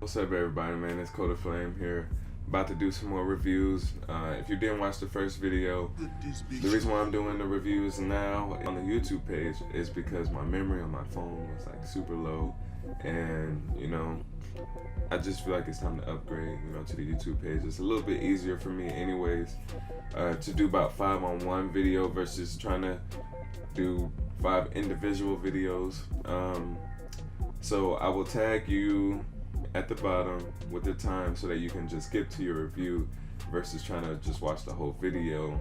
What's up, everybody, man? It's KhoDaFlame here, about to do some more reviews. If you didn't watch the first video, the reason why I'm doing the reviews now on the YouTube page is because my memory on my phone was like super low, and I just feel like it's time to upgrade, to the YouTube page. It's a little bit easier for me anyways, to do about 5-on-1 video versus trying to do 5 individual videos. So I will tag you at the bottom with the time so that you can just skip to your review versus trying to just watch the whole video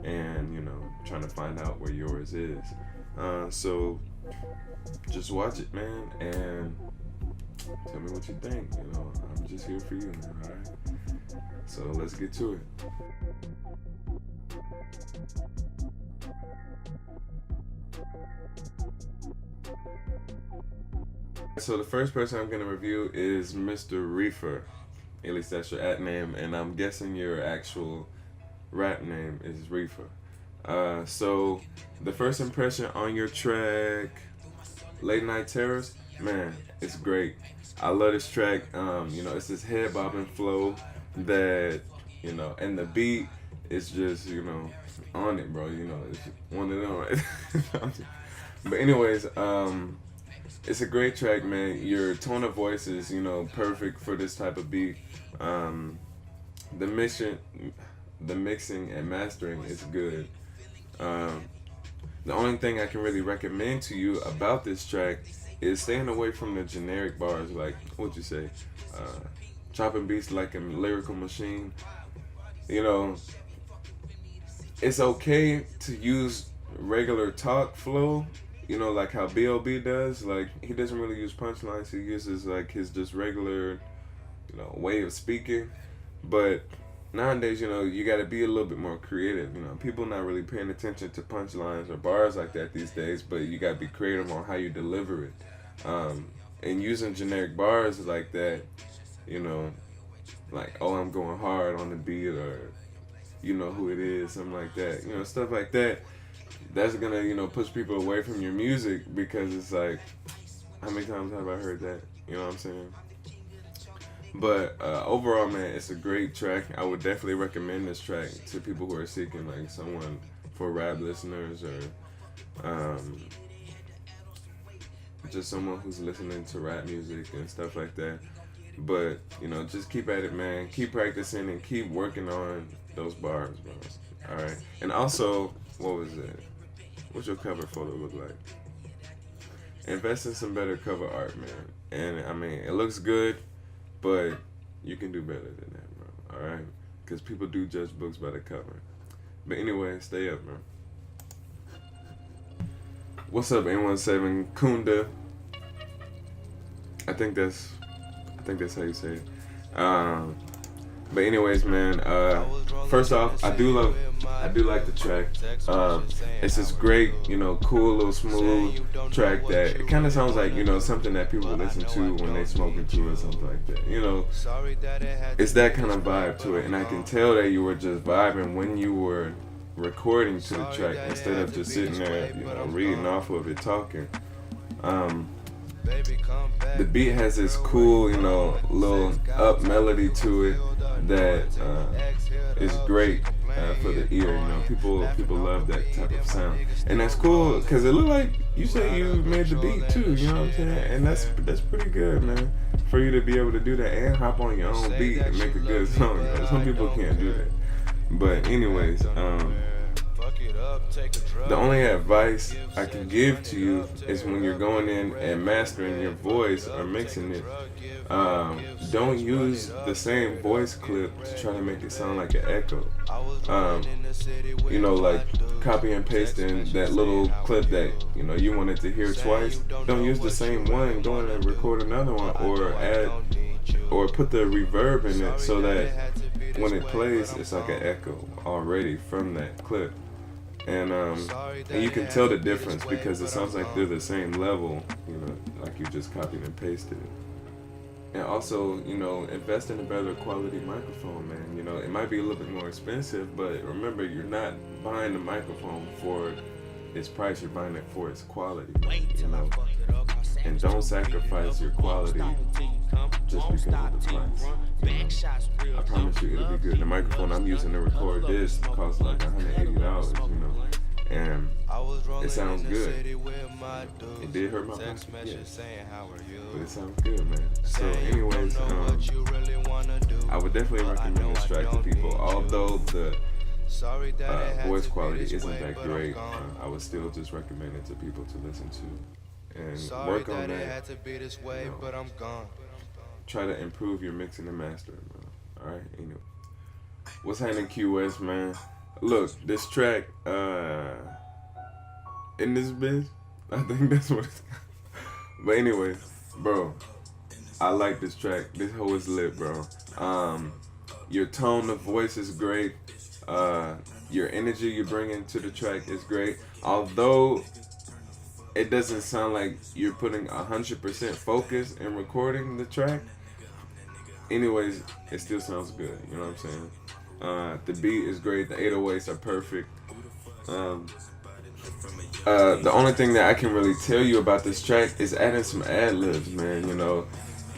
and trying to find out where yours is. So just watch it, man, and tell me what you think. I'm just here for you, man. All right, so let's get to it. So the first person I'm gonna review is Mr. Reefer. At least that's your at name, and I'm guessing your actual rap name is Reefer. So the first impression on your track, Late Night Terrors, man, it's great. I love this track. It's this head bobbing flow that, and the beat is just, on it, bro. It's one of them, right? But anyways, it's a great track, man. Your tone of voice is, perfect for this type of beat. The mixing and mastering is good. The only thing I can really recommend to you about this track is staying away from the generic bars, like, what'd you say? Chopping beats like a lyrical machine. It's okay to use regular talk flow, like how B.O.B. does. Like, he doesn't really use punchlines. He uses like his just regular, way of speaking. But nowadays, you got to be a little bit more creative. People not really paying attention to punchlines or bars like that these days, but you got to be creative on how you deliver it. And using generic bars like that, like, oh, I'm going hard on the beat, or you know who it is, something like that. Stuff like that. That's gonna, push people away from your music, because it's like, how many times have I heard that? You know what I'm saying? But overall, man, it's a great track. I would definitely recommend this track to people who are seeking like someone for rap listeners, or just someone who's listening to rap music and stuff like that. But just keep at it, man. Keep practicing and keep working on those bars, bro. All right. And also, what was it? What's your cover photo look like? Invest in some better cover art, man. And I mean, it looks good, but you can do better than that, bro. All right? Because people do judge books by the cover. But anyway, stay up, man. What's up, N17 Kunda? I think that's how you say it. But anyways, man, first off, I do like the track. It's this great, cool little smooth track that it kind of sounds like, something that people listen to when they smoking to or something like that. It's that kind of vibe to it, and I can tell that you were just vibing when you were recording to the track instead of just sitting there, reading off of it, talking. The beat has this cool, little up melody to it that is great for the ear. People love that type of sound, and that's cool because it looked like you said you made the beat too. You know what I'm saying? And that's pretty good, man. For you to be able to do that and hop on your own beat and make a good song. Some people can't do that. But anyways, the only advice I can give to you is when you're going in and mastering your voice or mixing it, don't use the same voice clip to try to make it sound like an echo. Like copy and pasting that little clip that you wanted to hear twice. Don't use the same one. Go in and record another one, or add or put the reverb in it so that when it plays, it's like an echo already from that clip. And you can tell the difference because it sounds like they're the same level, like you just copied and pasted it. And also, invest in a better quality microphone, man. It might be a little bit more expensive, but remember, you're not buying the microphone for its price, you're buying it for its quality, And don't sacrifice your quality just because of the price. I promise you it'll be good. The microphone I'm using to record this costs like $180, and it sounds good. It did hurt my pocket, yes, but it sounds good, man. So anyways, I would definitely recommend this track to people. Although the voice quality isn't that great, I would still just recommend it to people to listen to and work on that. Try to improve your mixing and mastering, man. Alright, anyway. What's happening, QS, man? Look, this track, in this bitch, I think that's what it's got. But anyway, bro, I like this track. This hoe is lit, bro. Your tone of voice is great. Your energy you bring into the track is great. Although it doesn't sound like you're putting 100% focus in recording the track, anyways, it still sounds good. You know what I'm saying? The beat is great. The 808s are perfect. The only thing that I can really tell you about this track is adding some ad-libs, man. You know,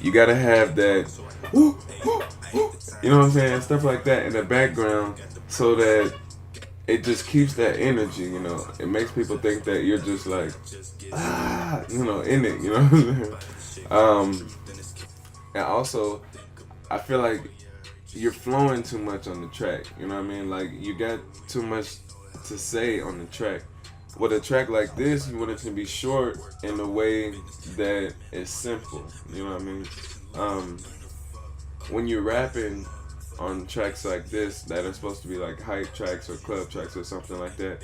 you gotta have that, woo, woo, woo, you know what I'm saying? Stuff like that in the background so that it just keeps that energy, you know. It makes people think that you're just like, you know, in it, you know what I'm saying? And also, I feel like you're flowing too much on the track, you know what I mean? Like, you got too much to say on the track. With a track like this, you want it to be short in a way that is simple, you know what I mean? When you're rapping on tracks like this that are supposed to be like hype tracks or club tracks or something like that,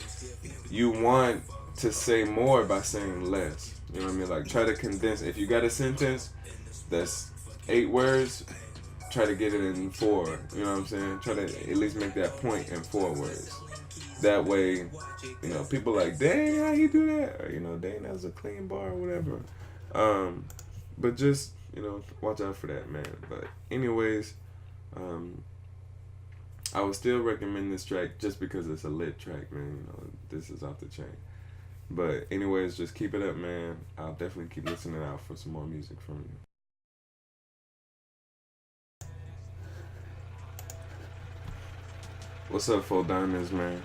you want to say more by saying less, you know what I mean? Like, try to condense. If you got a sentence that's 8 words, try to get it in 4, you know what I'm saying? Try to at least make that point in 4 words. That way, you know, people like, dang, how you do that? Or, you know, dang, that was a clean bar or whatever. But just, you know, watch out for that, man. But anyways, I would still recommend this track just because it's a lit track, man. You know, this is off the chain. But anyways, just keep it up, man. I'll definitely keep listening out for some more music from you. What's up, Full Diamonds, man?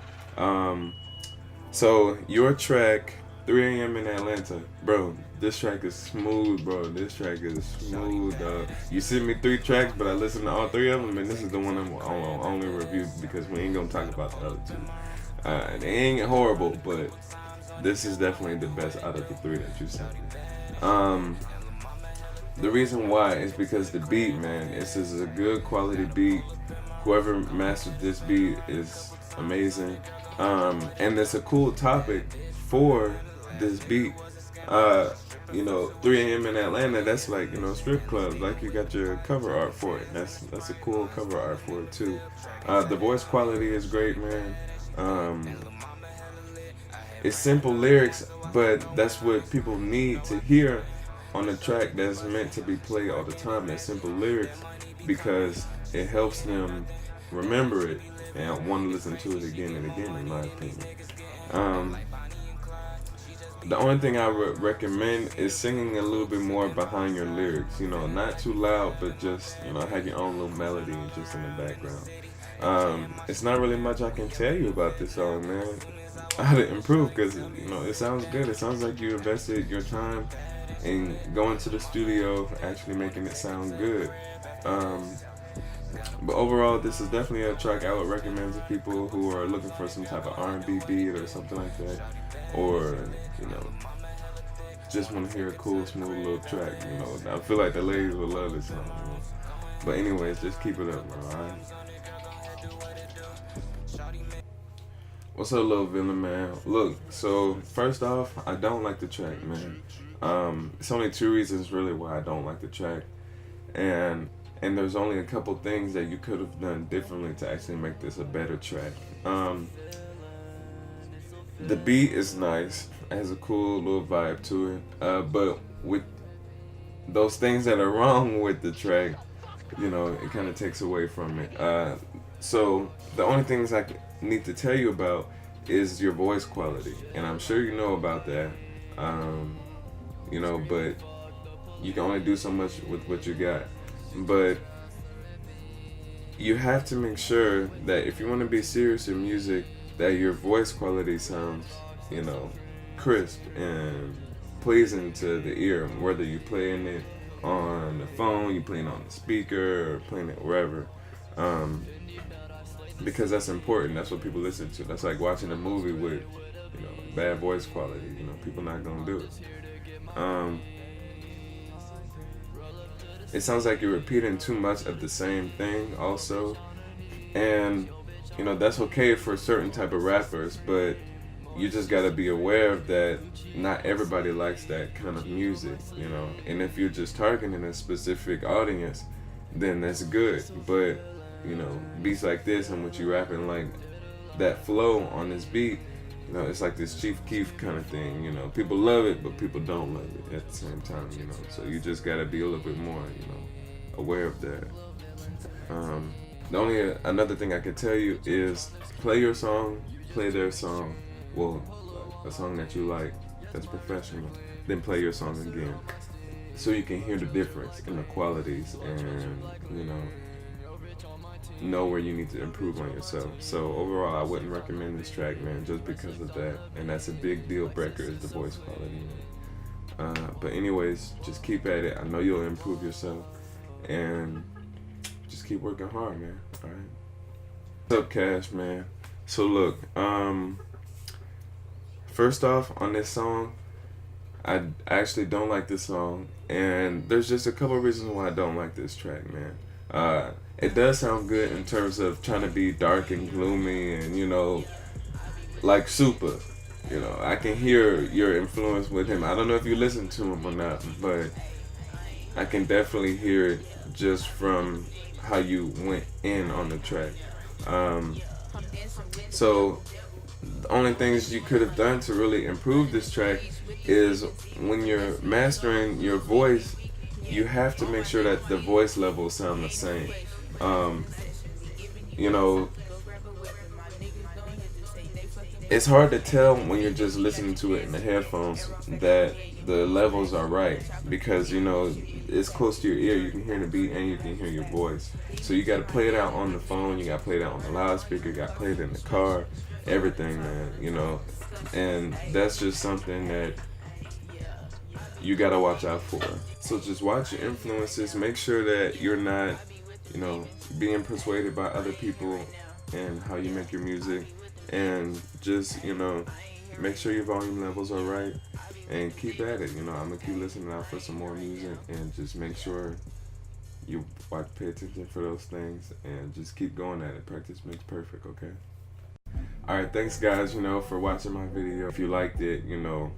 So your track, 3 a.m. in Atlanta, bro. This track is smooth, bro. This track is smooth. You sent me 3 tracks, but I listened to all 3 of them, and this is the one I'm only review because we ain't gonna talk about the other 2. They ain't horrible, but this is definitely the best out of the 3 that you sent me. The reason why is because the beat, man. This is a good quality beat. Whoever mastered this beat is amazing. And it's a cool topic for this beat. You know, 3 a.m. in Atlanta, that's like, you know, strip clubs. Like, you got your cover art for it. That's a cool cover art for it too. The voice quality is great, man. It's simple lyrics, but that's what people need to hear on a track that's meant to be played all the time. That simple lyrics, because it helps them remember it and want to listen to it again and again, in my opinion. The only thing I would recommend is singing a little bit more behind your lyrics. You know, not too loud, but just, you know, have your own little melody just in the background. It's not really much I can tell you about this song, man. How to improve, because, you know, it sounds good. It sounds like you invested your time in going to the studio, actually making it sound good. But overall, this is definitely a track I would recommend to people who are looking for some type of R&B beat or something like that, or, you know, just want to hear a cool, smooth little track. You know, I feel like the ladies will love this song. You know? But anyways, just keep it up, bro. Alright. What's up, little villain, man? Look, so first off, I don't like the track, man. It's only 2 reasons really why I don't like the track, and there's only a couple things that you could have done differently to actually make this a better track. The beat is nice, it has a cool little vibe to it, but with those things that are wrong with the track, you know, it kind of takes away from it. So the only things I need to tell you about is your voice quality, and I'm sure you know about that. You know, but you can only do so much with what you got. but you have to make sure that if you want to be serious in music, that your voice quality sounds, you know, crisp and pleasing to the ear, whether you're playing it on the phone, you're playing it on the speaker, or playing it wherever. Um, because that's important. That's what people listen to. That's like watching a movie with, you know, bad voice quality. You know, people not gonna do it. It sounds like you're repeating too much of the same thing also, and you know that's okay for certain type of rappers, but you just gotta be aware of that. Not everybody likes that kind of music, you know. And if you're just targeting a specific audience, then that's good. But you know, beats like this and what you rapping like that flow on this beat, you know, it's like this Chief Keef kind of thing. You know, people love it, but people don't love it at the same time. You know, so you just gotta be a little bit more, you know, aware of that. The only another thing I can tell you is play your song, play their song. Well, a song that you like that's professional, then play your song again, so you can hear the difference in the qualities and you know where you need to improve on yourself. So overall, I wouldn't recommend this track, man, just because of that. And that's a big deal breaker, is the voice quality. But anyways, just keep at it. I know you'll improve yourself, and just keep working hard, man. All right. What's up, Cash, man? So look, first off, on this song, I actually don't like this song, and there's just a couple of reasons why I don't like this track, man. It does sound good in terms of trying to be dark and gloomy, and you know, like Super. You know, I can hear your influence with him. I don't know if you listen to him or not, but I can definitely hear it just from how you went in on the track. So the only things you could have done to really improve this track is when you're mastering your voice, you have to make sure that the voice levels sound the same. You know, it's hard to tell when you're just listening to it in the headphones that the levels are right, because you know it's close to your ear. You can hear the beat and you can hear your voice. So you got to play it out on the phone. You got to play it out on the loudspeaker. You got to play it in the car. Everything, man. You know, and that's just something that you got to watch out for. So just watch your influences. Make sure that you're not, you know, being persuaded by other people and how you make your music. And just, you know, make sure your volume levels are right and keep at it. You know, I'm gonna keep listening out for some more music, and just make sure you pay attention for those things, and just keep going at it. Practice makes perfect, okay? Alright, thanks guys, you know, for watching my video. If you liked it, you know,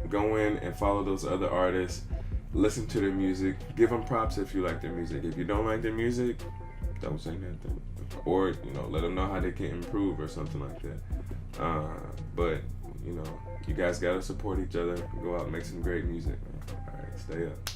go in and follow those other artists, listen to their music, give them props if you like their music. If you don't like their music, don't say nothing. Or, you know, let them know how they can improve or something like that. But, you know, you guys gotta support each other. Go out and make some great music, man. Alright, stay up.